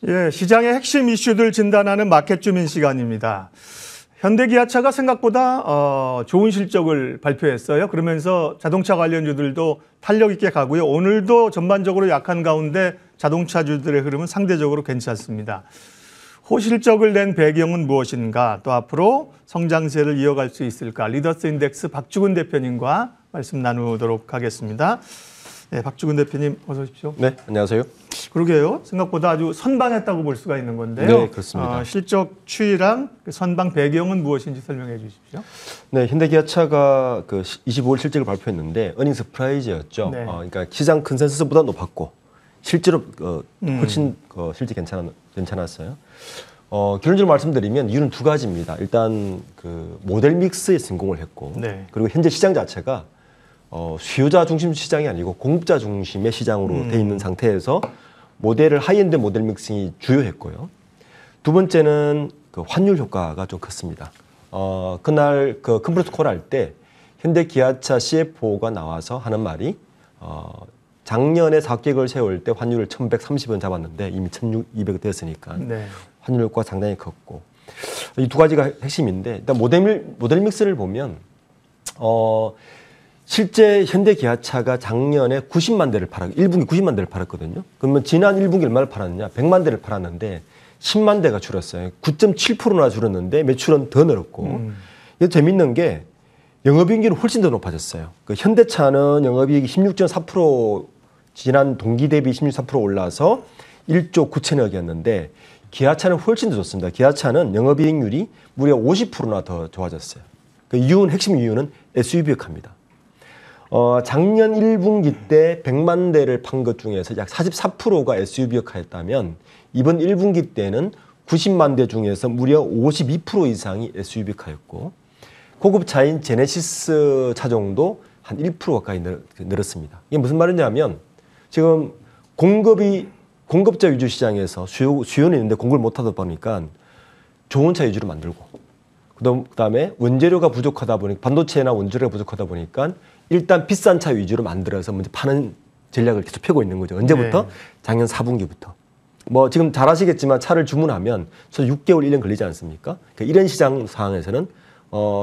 예, 시장의 핵심 이슈들 진단하는 마켓 주민 시간입니다. 현대기아차가 생각보다 좋은 실적을 발표했어요. 그러면서 자동차 관련주들도 탄력 있게 가고요. 오늘도 전반적으로 약한 가운데 자동차주들의 흐름은 상대적으로 괜찮습니다. 호실적을 낸 배경은 무엇인가? 또 앞으로 성장세를 이어갈 수 있을까? 리더스 인덱스 박주근 대표님과 말씀 나누도록 하겠습니다. 네, 박주근 대표님 어서 오십시오. 네, 안녕하세요. 그러게요. 생각보다 아주 선방했다고 볼 수가 있는 건데요. 네, 그렇습니다. 실적 추이랑 선방 배경은 무엇인지 설명해 주십시오. 네, 현대기아차가 25일 실적을 발표했는데 어닝 서프라이즈였죠. 네. 그러니까 시장 컨센서스보다 높았고 실제로 훨씬 실제 괜찮았어요. 결론적으로 말씀드리면 이유는 두 가지입니다. 일단 모델 믹스에 성공을 했고, 네. 그리고 현재 시장 자체가 수요자 중심 시장이 아니고 공급자 중심의 시장으로 돼 있는 상태에서 모델을 하이엔드 모델 믹싱이 주요했고요. 두 번째는 환율 효과가 좀 컸습니다. 그날 컨퍼런스 콜 할 때 현대 기아차 CFO가 나와서 하는 말이 작년에 사업계획을 세울 때 환율을 1,130원 잡았는데 이미 1,200원 됐으니까 네. 환율 효과가 상당히 컸고, 이 두 가지가 핵심인데, 일단 모델 믹스를 보면 실제 현대 기아차가 작년에 90만 대를 1분기 90만 대를 팔았거든요. 그러면 지난 1분기 얼마를 팔았느냐? 100만 대를 팔았는데 10만 대가 줄었어요. 9.7%나 줄었는데 매출은 더 늘었고. 이게 재밌는 게 영업이익률은 훨씬 더 높아졌어요. 현대차는 영업이익이 16.4% 지난 동기 대비 16.4% 올라서 1조 9천억이었는데 기아차는 훨씬 더 좋습니다. 기아차는 영업이익률이 무려 50%나 더 좋아졌어요. 핵심 이유는 SUV 역합니다. 작년 1분기 때 100만 대를 판 것 중에서 약 44%가 SUV 역화했다면 이번 1분기 때는 90만 대 중에서 무려 52% 이상이 SUV 역화였고, 고급차인 제네시스 차종도 한 1% 가까이 늘었습니다. 이게 무슨 말이냐면 지금 공급자 위주 시장에서 수요는 있는데 공급을 못하다 보니까 좋은 차 위주로 만들고, 그다음에 원재료가 부족하다 보니까 반도체나 원재료가 부족하다 보니까 일단 비싼 차 위주로 만들어서 먼저 파는 전략을 계속 펴고 있는 거죠. 언제부터? 네. 작년 4분기부터. 지금 잘 아시겠지만 차를 주문하면 6개월, 1년 걸리지 않습니까? 그러니까 이런 시장 상황에서는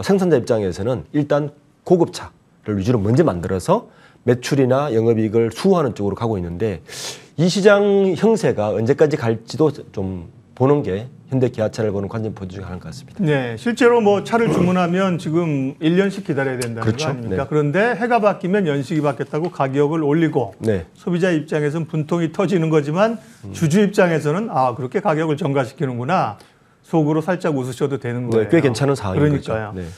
생산자 입장에서는 일단 고급차를 위주로 먼저 만들어서 매출이나 영업이익을 수호하는 쪽으로 가고 있는데, 이 시장 형세가 언제까지 갈지도 좀 보는 게 현대 기아차를 보는 관점 포인트 중에 하나인 것 같습니다. 네, 실제로 차를 주문하면 지금 1년씩 기다려야 된다는 그렇죠. 거 아닙니까? 네. 그런데 해가 바뀌면 연식이 바뀌었다고 가격을 올리고, 네. 소비자 입장에서는 분통이 터지는 거지만 주주 입장에서는 그렇게 가격을 정가시키는구나, 속으로 살짝 웃으셔도 되는 거예요. 네, 꽤 괜찮은 상황인 그러니까요. 거죠. 네.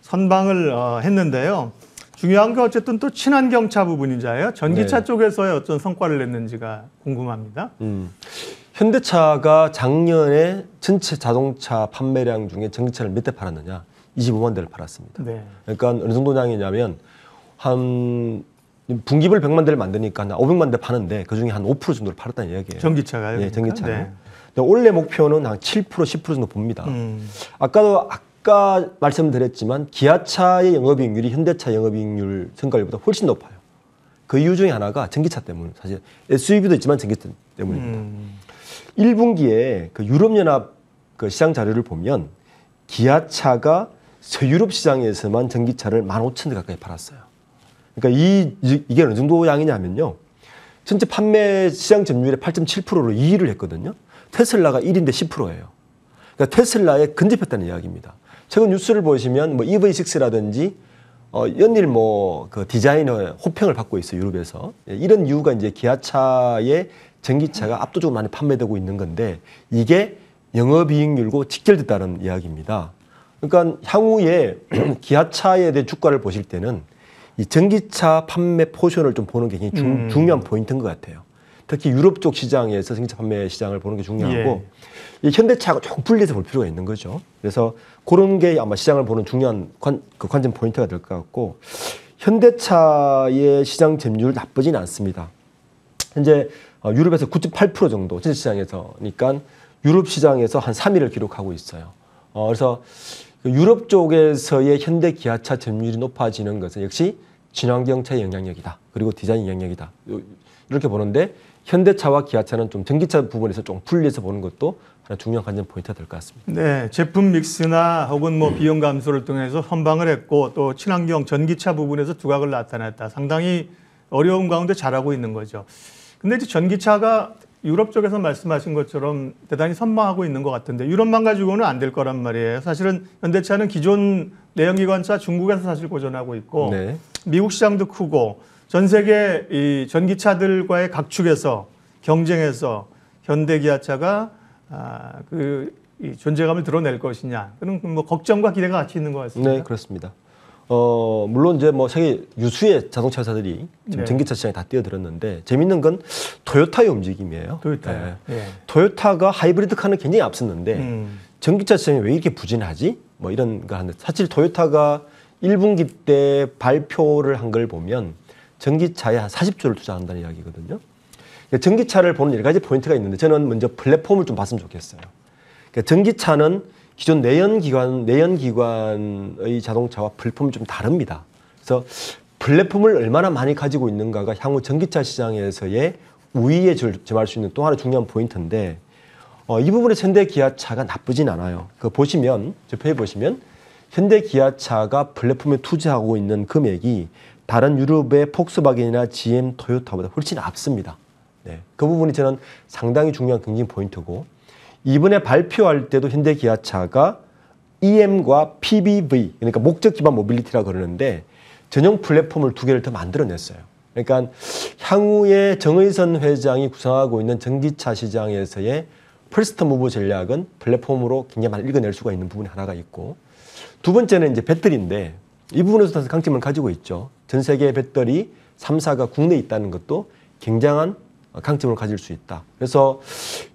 선방을 했는데요. 중요한 게 어쨌든 또 친환경차 부분이잖아요. 전기차 네. 쪽에서의 어떤 성과를 냈는지가 궁금합니다. 현대차가 작년에 전체 자동차 판매량 중에 전기차를 몇 대 팔았느냐? 25만 대를 팔았습니다. 네. 그러니까 어느 정도량이냐면 한 분기별 100만 대를 만드니까 한 500만 대 파는데 그중에 한 5% 정도를 팔았다는 이야기예요. 전기차가요? 네, 전기차요. 네. 올해 목표는 한 7%, 10% 정도 봅니다. 아까 말씀드렸지만 기아차의 영업이익률이 현대차 영업이익률 성과율보다 훨씬 높아요. 그 이유 중에 하나가 전기차 때문, 사실 SUV도 있지만 전기차 때문입니다. 1분기에 유럽연합 시장 자료를 보면 기아차가 서유럽 시장에서만 전기차를 15,000대 가까이 팔았어요. 그러니까 이게 어느 정도 양이냐면요, 전체 판매 시장 점유율의 8.7%로 2위를 했거든요. 테슬라가 1위인데 10%예요. 그러니까 테슬라에 근접했다는 이야기입니다. 최근 뉴스를 보시면 EV6라든지 연일 디자이너 호평을 받고 있어요, 유럽에서. 이런 이유가 이제 기아차의 전기차가 압도적으로 많이 판매되고 있는 건데, 이게 영업이익률과 직결됐다는 이야기입니다. 그러니까 향후에 기아차에 대한 주가를 보실 때는 이 전기차 판매 포션을 좀 보는 게 굉장히 중요한 포인트인 것 같아요. 특히 유럽 쪽 시장에서 전기차 판매 시장을 보는 게 중요하고, 이 현대차가 조금 분리해서 볼 필요가 있는 거죠. 그래서 그런 게 아마 시장을 보는 중요한 관점 포인트가 될 것 같고, 현대차의 시장 점유율 나쁘진 않습니다. 현재 유럽에서 9.8% 정도, 전체 시장에서. 그러니까 유럽 시장에서 한 3위를 기록하고 있어요. 그래서 유럽 쪽에서의 현대 기아차 점유율이 높아지는 것은 역시 친환경차의 영향력이다. 그리고 디자인 영향력이다. 이렇게 보는데 현대차와 기아차는 좀 전기차 부분에서 좀 분리해서 보는 것도 하나 중요한 관전 포인트가 될 것 같습니다. 네, 제품 믹스나 혹은 뭐 비용 감소를 통해서 선방을 했고 또 친환경 전기차 부분에서 두각을 나타냈다. 상당히 어려운 가운데 잘하고 있는 거죠. 근데 이제 전기차가 유럽 쪽에서 말씀하신 것처럼 대단히 선방하고 있는 것 같은데 유럽만 가지고는 안 될 거란 말이에요. 사실은 현대차는 기존 내연기관차 중국에서 사실 보존하고 있고 네. 미국 시장도 크고 전 세계 이 전기차들과의 각축에서 경쟁해서 현대 기아차가 이 존재감을 드러낼 것이냐 그런 뭐 걱정과 기대가 같이 있는 것 같습니다. 네, 그렇습니다. 물론 이제 뭐 세계 유수의 자동차 회사들이 지금 네. 전기차 시장에 다 뛰어들었는데 재밌는 건 토요타의 움직임이에요. 토요타. 네. 예. 토요타가 하이브리드 카는 굉장히 앞섰는데 전기차 시장이 왜 이렇게 부진하지? 뭐 이런 거 하는데 사실 토요타가 1분기 때 발표를 한 걸 보면 전기차에 한 40조를 투자한다는 이야기거든요. 그러니까 전기차를 보는 여러 가지 포인트가 있는데 저는 먼저 플랫폼을 좀 봤으면 좋겠어요. 그러니까 전기차는 기존 내연기관의 자동차와 플랫폼이 좀 다릅니다. 그래서 플랫폼을 얼마나 많이 가지고 있는가가 향후 전기차 시장에서의 우위에 점할 수 있는 또 하나 중요한 포인트인데 이 부분에서 현대 기아차가 나쁘진 않아요. 그 보시면 저 표에 보시면 현대 기아차가 플랫폼에 투자하고 있는 금액이 다른 유럽의 폭스바겐이나 GM, 토요타보다 훨씬 앞섭니다. 네, 그 부분이 저는 상당히 중요한 경쟁 포인트고 이번에 발표할 때도 현대 기아차가 EM과 PBV 그러니까 목적 기반 모빌리티라 그러는데 전용 플랫폼을 2개를 더 만들어냈어요. 그러니까 향후에 정의선 회장이 구상하고 있는 전기차 시장에서의 퍼스트 무브 전략은 플랫폼으로 굉장히 많이 읽어낼 수가 있는 부분이 하나가 있고 두 번째는 이제 배터리인데 이 부분에서 강점을 가지고 있죠. 전 세계 배터리 3사가 국내에 있다는 것도 굉장한 강점을 가질 수 있다. 그래서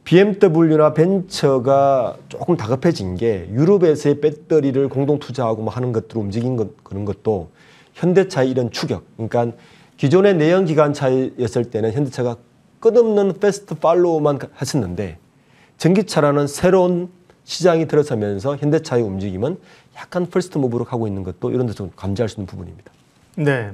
BMW나 벤처가 조금 다급해진 게 유럽에서의 배터리를 공동 투자하고 뭐 하는 것들을 움직인 그런 것도 현대차의 이런 추격. 그러니까 기존의 내연기관차였을 때는 현대차가 끝없는 패스트 팔로우만 했었는데 전기차라는 새로운 시장이 들어서면서 현대차의 움직임은 약간 퍼스트 무브로 가고 있는 것도 이런 데서 감지할 수 있는 부분입니다. 네.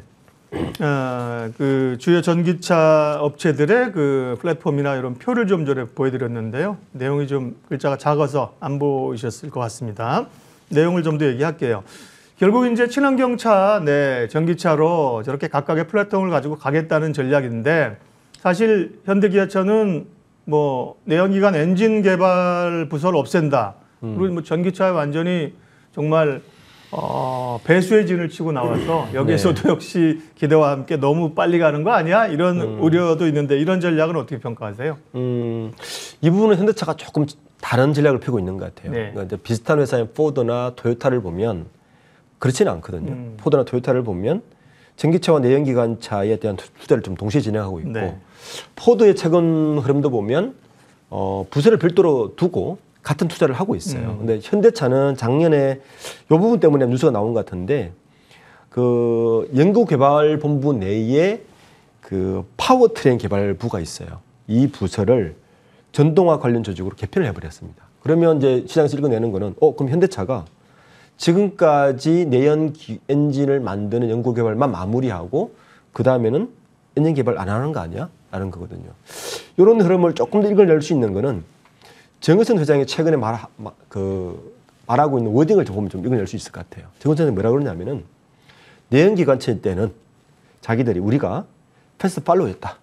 그 주요 전기차 업체들의 그 플랫폼이나 이런 표를 좀 전에 보여드렸는데요. 내용이 좀 글자가 작아서 안 보이셨을 것 같습니다. 내용을 좀 더 얘기할게요. 결국 이제 친환경차, 네, 전기차로 저렇게 각각의 플랫폼을 가지고 가겠다는 전략인데 사실 현대기아차는 뭐 내연기관 엔진 개발 부서를 없앤다. 그리고 뭐 전기차에 완전히 정말 배수의 진을 치고 나와서 여기에서도 네. 역시 기대와 함께 너무 빨리 가는 거 아니야? 이런 우려도 있는데 이런 전략은 어떻게 평가하세요? 이 부분은 현대차가 조금 다른 전략을 펴고 있는 것 같아요. 네. 그러니까 이제 비슷한 회사인 포드나 토요타를 보면 그렇지는 않거든요. 포드나 토요타를 보면 전기차와 내연기관차에 대한 투자를 좀 동시에 진행하고 있고 네. 포드의 최근 흐름도 보면 부서를 별도로 두고 같은 투자를 하고 있어요. 근데 현대차는 작년에 이 부분 때문에 뉴스가 나온 것 같은데 그 연구개발본부 내에 그 파워트레인 개발부가 있어요. 이 부서를 전동화 관련 조직으로 개편을 해버렸습니다. 그러면 이제 시장에서 읽어내는 거는 그럼 현대차가 지금까지 내연 엔진을 만드는 연구개발만 마무리하고 그 다음에는 엔진 개발 안 하는 거 아니야? 라는 거거든요. 이런 흐름을 조금 더 읽어낼 수 있는 거는 정의선 회장이 최근에 말하고 있는 워딩을 보면 좀 읽어낼 수 있을 것 같아요. 정의선 회장이 뭐라고 그러냐면은 내연기관차 때는 자기들이 우리가 패스트 팔로우였다.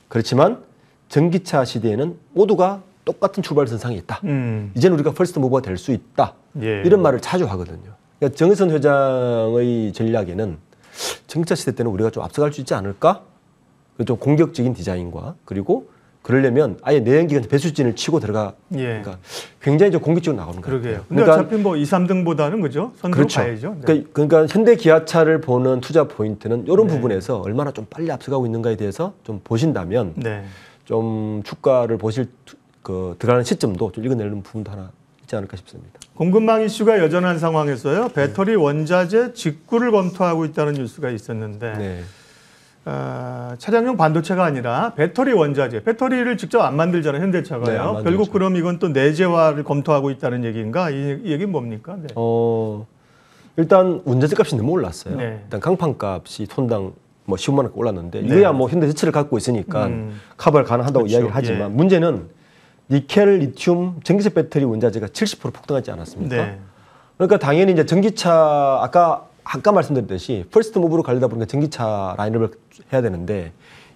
그렇지만 전기차 시대에는 모두가 똑같은 출발선상에 있다. 이제는 우리가 퍼스트 무버가 될 수 있다. 예. 이런 말을 자주 하거든요. 그러니까 정의선 회장의 전략에는 전기차 시대 때는 우리가 좀 앞서갈 수 있지 않을까? 좀 공격적인 디자인과 그리고 그러려면 아예 내연기관 배수진을 치고 들어가. 예. 그러니까 굉장히 좀 공격적으로 나오는 거예요. 그러게요. 근데 어차피 뭐 2, 3등보다는 그죠? 선두로 그렇죠. 가야죠. 네. 그러니까 현대 기아차를 보는 투자 포인트는 이런 부분에서 얼마나 좀 빨리 앞서가고 있는가에 대해서 좀 보신다면 네. 좀 주가를 보실 들어가는 시점도 좀 읽어내는 부분도 하나 있지 않을까 싶습니다. 공급망 이슈가 여전한 상황에서요. 배터리 원자재 직구를 검토하고 있다는 뉴스가 있었는데 네. 차량용 반도체가 아니라 배터리 원자재, 배터리를 직접 안 만들잖아요, 현대차가요. 네, 안 만들죠. 결국 그럼 이건 또 내재화를 검토하고 있다는 얘기인가? 이 얘기는 뭡니까? 네. 일단 원자재 값이 너무 올랐어요. 네. 일단 강판값이 톤당 뭐 15만 원 올랐는데 네. 이거야 뭐 현대제철을 갖고 있으니까 커버가 가능하다고 그렇죠. 이야기를 하지만 예. 문제는 니켈, 리튬, 전기세 배터리 원자재가 70% 폭등하지 않았습니까? 네. 그러니까 당연히 이제 전기차 아까 말씀드렸듯이 퍼스트 무브로 가려다 보니까 전기차 라인업을 해야 되는데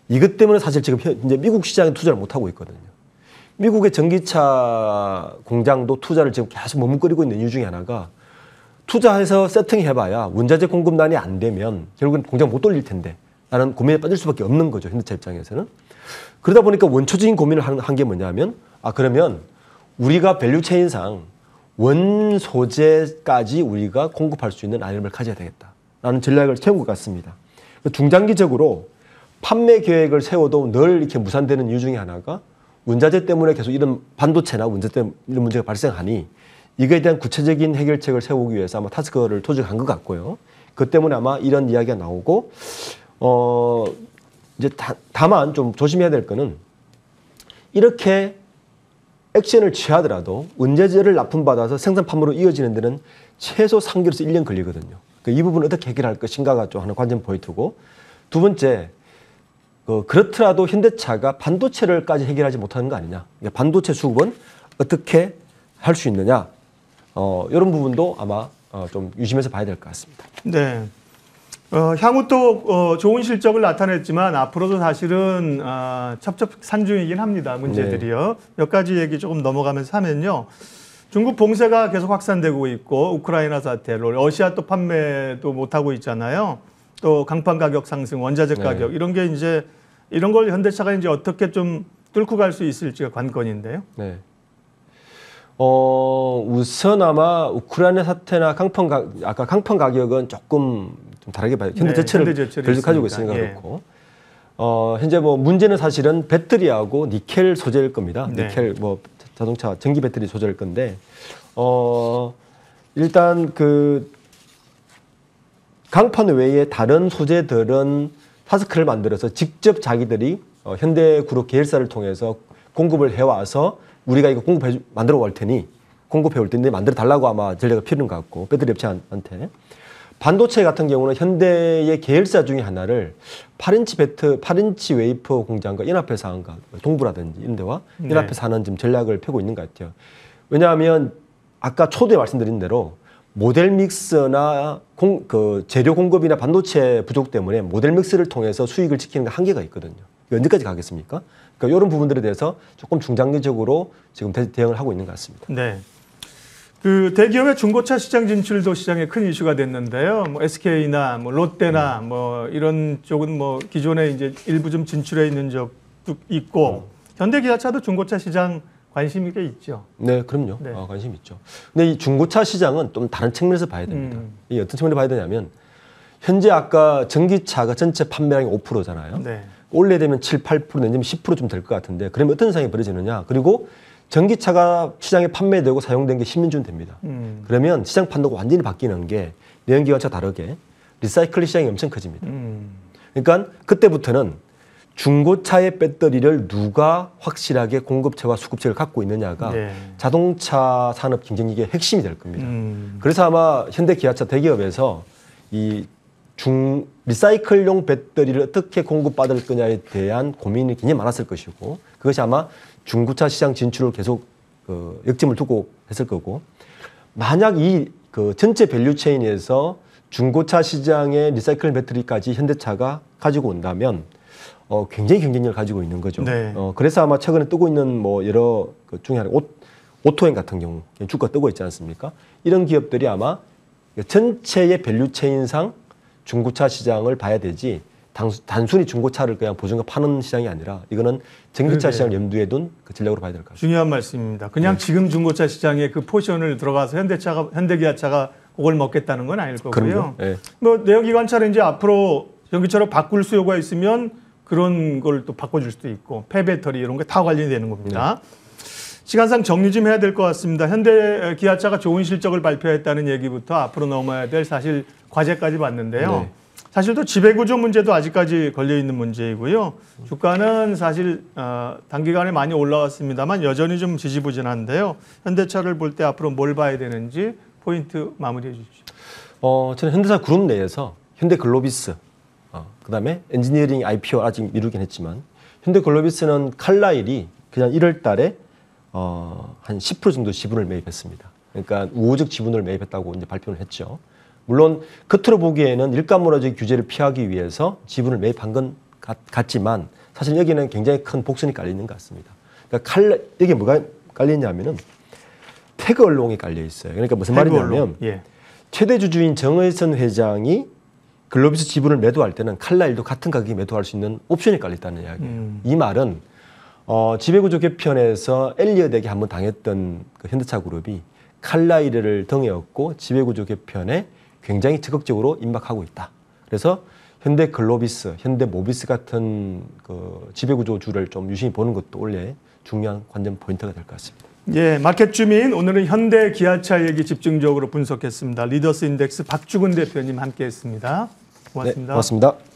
이것 때문에 사실 지금 이제 미국 시장에 투자를 못 하고 있거든요. 미국의 전기차 공장도 투자를 지금 계속 머뭇거리고 있는 이유 중에 하나가 투자해서 세팅해봐야 원자재 공급난이 안 되면 결국은 공장 못 돌릴 텐데 라는 고민에 빠질 수밖에 없는 거죠. 현대차 입장에서는. 그러다 보니까 원초적인 고민을 한 게 뭐냐면 그러면 우리가 밸류체인상 원 소재까지 우리가 공급할 수 있는 라인업을 가져야 되겠다라는 전략을 세운 것 같습니다. 중장기적으로 판매 계획을 세워도 늘 이렇게 무산되는 이유 중에 하나가 원자재 때문에 계속 이런 반도체나 원자재 때문에 이런 문제가 발생하니 이거에 대한 구체적인 해결책을 세우기 위해서 아마 타스크를 조직한 것 같고요. 그 때문에 아마 이런 이야기가 나오고 이제 다만 좀 조심해야 될 거는 이렇게 액션을 취하더라도 원자재를 납품받아서 생산 판매로 이어지는 데는 최소 3개월에서 1년 걸리거든요. 이 부분을 어떻게 해결할 것인가가 좀 하는 관전 포인트고 두 번째 그렇더라도 현대차가 반도체를까지 해결하지 못하는 거 아니냐. 반도체 수급은 어떻게 할 수 있느냐. 이런 부분도 아마 좀 유심해서 봐야 될 것 같습니다. 네. 향후 또 좋은 실적을 나타냈지만 앞으로도 사실은 첩첩산중이긴 합니다. 문제들이요. 몇 가지 얘기 조금 넘어가면서 하면요. 중국 봉쇄가 계속 확산되고 있고 우크라이나 사태로 러시아 또 판매도 못하고 있잖아요. 또 강판 가격 상승, 원자재 가격 이런 게 이제 이런 걸 현대차가 이제 어떻게 좀 뚫고 갈 수 있을지가 관건인데요. 네. 우선 아마 우크라이나 사태나 아까 강판 가격은 조금 좀 다르게 봐요. 현대제철을 계속 가지고 있으니까 예. 그렇고. 현재 뭐 문제는 사실은 배터리하고 니켈 소재일 겁니다. 네. 니켈 뭐 자동차 전기 배터리 소재일 건데 일단 그 강판 외에 다른 소재들은 타스크를 만들어서 직접 자기들이 현대그룹 계열사를 통해서 공급을 해와서 우리가 이거 만들어 올 테니 공급해 올 텐데 만들어 달라고 아마 전략이 필요한 것 같고 배터리 업체한테 반도체 같은 경우는 현대의 계열사 중에 하나를 8인치 웨이퍼 공장과 연합해서 한가 동부라든지 이런 데와 연합해서 하는 지금 전략을 펴고 있는 것 같아요. 왜냐하면 아까 초두에 말씀드린 대로 모델 믹스나 재료 공급이나 반도체 부족 때문에 모델 믹스를 통해서 수익을 지키는 게 한계가 있거든요. 언제까지 가겠습니까? 그러니까 이런 부분들에 대해서 조금 중장기적으로 지금 대응을 하고 있는 것 같습니다. 네. 그 대기업의 중고차 시장 진출도 시장에 큰 이슈가 됐는데요. 뭐 SK나 뭐 롯데나 뭐 이런 쪽은 뭐 기존에 이제 일부 좀 진출해 있는 적도 있고 현대기아차도 중고차 시장 관심이 꽤 있죠. 네, 그럼요. 네. 관심 있죠. 근데 이 중고차 시장은 좀 다른 측면에서 봐야 됩니다. 이 어떤 측면에서 봐야 되냐면 현재 아까 전기차가 전체 판매량이 5%잖아요. 네. 올해 되면 7, 8% 내지는 10% 좀 될 것 같은데 그러면 어떤 상황이 벌어지느냐. 그리고 전기차가 시장에 판매되고 사용된 게 10년 됩니다. 그러면 시장 판도가 완전히 바뀌는 게 내연기관차 다르게 리사이클 시장이 엄청 커집니다. 그러니까 그때부터는 중고차의 배터리를 누가 확실하게 공급체와 수급체를 갖고 있느냐가 네. 자동차 산업 경쟁력의 핵심이 될 겁니다. 그래서 아마 현대 기아차 대기업에서 이 리사이클용 배터리를 어떻게 공급받을 거냐에 대한 고민이 굉장히 많았을 것이고 그것이 아마 중고차 시장 진출을 계속 역점을 두고 했을 거고 만약 이 전체 밸류체인에서 중고차 시장의 리사이클 배터리까지 현대차가 가지고 온다면 굉장히 경쟁력을 가지고 있는 거죠. 네. 그래서 아마 최근에 뜨고 있는 뭐 여러 것 중에 하나 오토행 같은 경우 주가 뜨고 있지 않습니까? 이런 기업들이 아마 전체의 밸류체인상 중고차 시장을 봐야 되지 단순히 중고차를 그냥 보증과 파는 시장이 아니라 이거는 전기차 시장을 염두에 둔 그 전략으로 봐야 될 것 같습니다. 중요한 말씀입니다. 그냥 지금 중고차 시장에 그 포션을 들어가서 현대기아차가 그걸 먹겠다는 건 아닐 거고요. 네. 뭐 내연기관차를 이제 앞으로 전기차로 바꿀 수요가 있으면 그런 걸 또 바꿔줄 수도 있고 폐배터리 이런 게 다 관련이 되는 겁니다. 시간상 정리 좀 해야 될 것 같습니다. 현대 기아차가 좋은 실적을 발표했다는 얘기부터 앞으로 넘어야 될 사실 과제까지 봤는데요. 네. 사실 또 지배구조 문제도 아직까지 걸려있는 문제이고요. 주가는 사실 단기간에 많이 올라왔습니다만 여전히 좀 지지부진한데요. 현대차를 볼 때 앞으로 뭘 봐야 되는지 포인트 마무리해 주십시오. 저는 현대차 그룹 내에서 현대글로비스, 그다음에 엔지니어링 IPO 아직 미루긴 했지만 현대글로비스는 칼라일이 그냥 1월 달에 한 10% 정도 지분을 매입했습니다. 그러니까 우호적 지분을 매입했다고 이제 발표를 했죠. 물론 겉으로 보기에는 일감몰아주기 규제를 피하기 위해서 지분을 매입한 건 같지만 사실 여기는 굉장히 큰 복선이 깔려 있는 것 같습니다. 그러니까 여기 뭐가 깔려 있냐면은 태그 언론이 깔려 있어요. 그러니까 무슨 말이냐면 최대 주주인 정의선 회장이 글로비스 지분을 매도할 때는 칼라일도 같은 가격에 매도할 수 있는 옵션이 깔려 있다는 이야기예요. 이 말은 지배구조 개편에서 엘리엇에게 한번 당했던 그 현대차 그룹이 칼라일을 등에 업고 지배구조 개편에 굉장히 적극적으로 임박하고 있다. 그래서 현대글로비스, 현대모비스 같은 그 지배구조주를 좀 유심히 보는 것도 원래 중요한 관전 포인트가 될 것 같습니다. 예, 마켓 주민 오늘은 현대 기아차 얘기 집중적으로 분석했습니다. 리더스 인덱스 박주근 대표님 함께했습니다. 고맙습니다. 네, 고맙습니다.